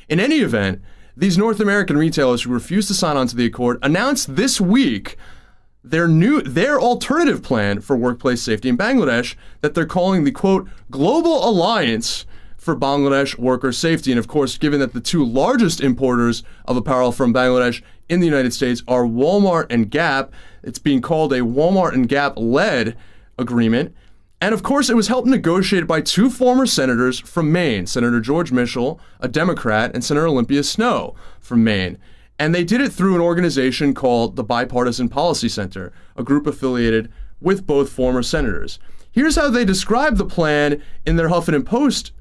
In any event, these North American retailers who refused to sign on to the accord announced this week their alternative plan for workplace safety in Bangladesh that they're calling the, quote, Global Alliance for Bangladesh Worker Safety. And of course, given that the two largest importers of apparel from Bangladesh in the United States are Walmart and Gap, it's being called a Walmart and Gap-led agreement. And of course, it was helped negotiated by two former senators from Maine, Senator George Mitchell, a Democrat, and Senator Olympia Snowe from Maine. And they did it through an organization called the Bipartisan Policy Center, a group affiliated with both former senators. Here's how they described the plan in their Huffington Post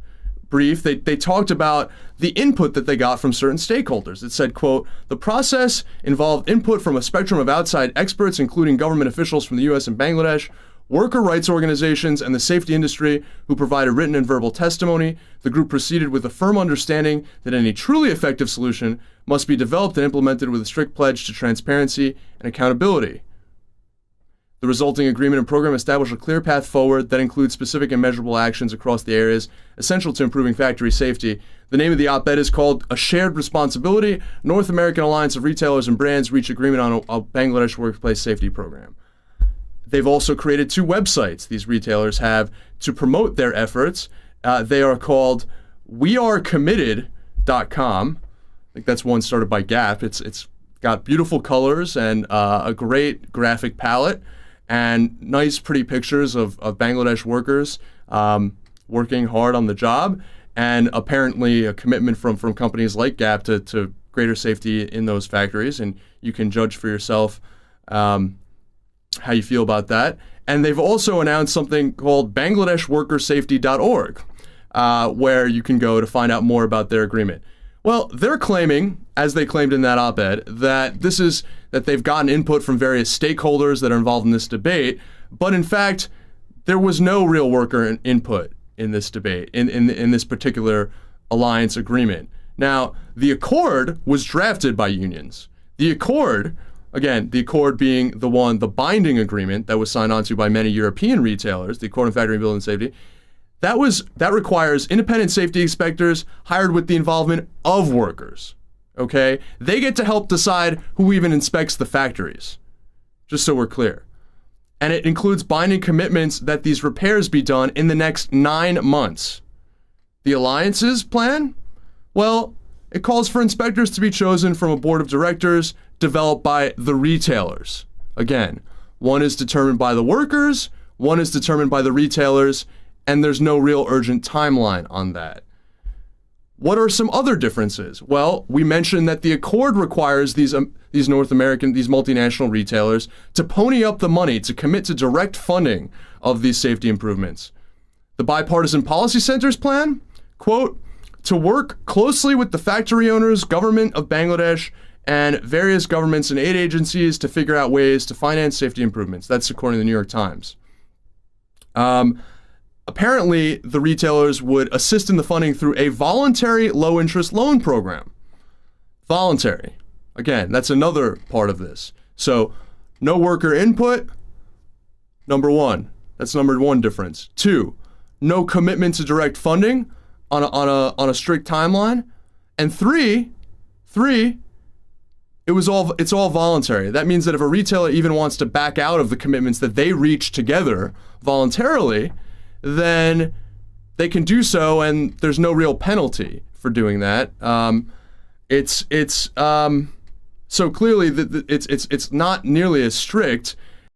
brief. They talked about the input that they got from certain stakeholders. It said, quote, the process involved input from a spectrum of outside experts, including government officials from the U.S. and Bangladesh, worker rights organizations, and the safety industry who provided written and verbal testimony. The group proceeded with a firm understanding that any truly effective solution must be developed and implemented with a strict pledge to transparency and accountability. The resulting agreement and program establish a clear path forward that includes specific and measurable actions across the areas essential to improving factory safety. The name of the op-ed is called A Shared Responsibility. North American Alliance of Retailers and Brands reach agreement on a Bangladesh workplace safety program. They've also created two websites these retailers have to promote their efforts. They are called wearecommitted.com. I think that's one started by Gap. It's got beautiful colors and a great graphic palette and nice, pretty pictures of Bangladesh workers working hard on the job, and apparently a commitment from companies like Gap to greater safety in those factories. And you can judge for yourself how you feel about that. And they've also announced something called BangladeshWorkerSafety.org, where you can go to find out more about their agreement. Well, they're claiming, as they claimed in that op-ed, that they've gotten input from various stakeholders that are involved in this debate, but in fact, there was no real worker input in this debate, in this particular alliance agreement. Now, the accord was drafted by unions. The accord, again, the accord being the binding agreement that was signed onto by many European retailers, the Accord on Factory and Building Safety, that requires independent safety inspectors hired with the involvement of workers, okay? They get to help decide who even inspects the factories, just so we're clear. And it includes binding commitments that these repairs be done in the next 9 months. The alliance's plan? Well, it calls for inspectors to be chosen from a board of directors developed by the retailers. Again, one is determined by the workers, one is determined by the retailers, and there's no real urgent timeline on that. What are some other differences? Well, we mentioned that the accord requires these multinational retailers to pony up the money to commit to direct funding of these safety improvements. The Bipartisan Policy Center's plan, quote, to work closely with the factory owners, government of Bangladesh, and various governments and aid agencies to figure out ways to finance safety improvements. That's according to the New York Times. Apparently, the retailers would assist in the funding through a voluntary low-interest loan program. Voluntary. Again, that's another part of this. So, no worker input, number one. That's number one difference. 2, no commitment to direct funding on a strict timeline. And 3, it's all voluntary. That means that if a retailer even wants to back out of the commitments that they reach together voluntarily, then they can do so, and there's no real penalty for doing that. So clearly it's not nearly as strict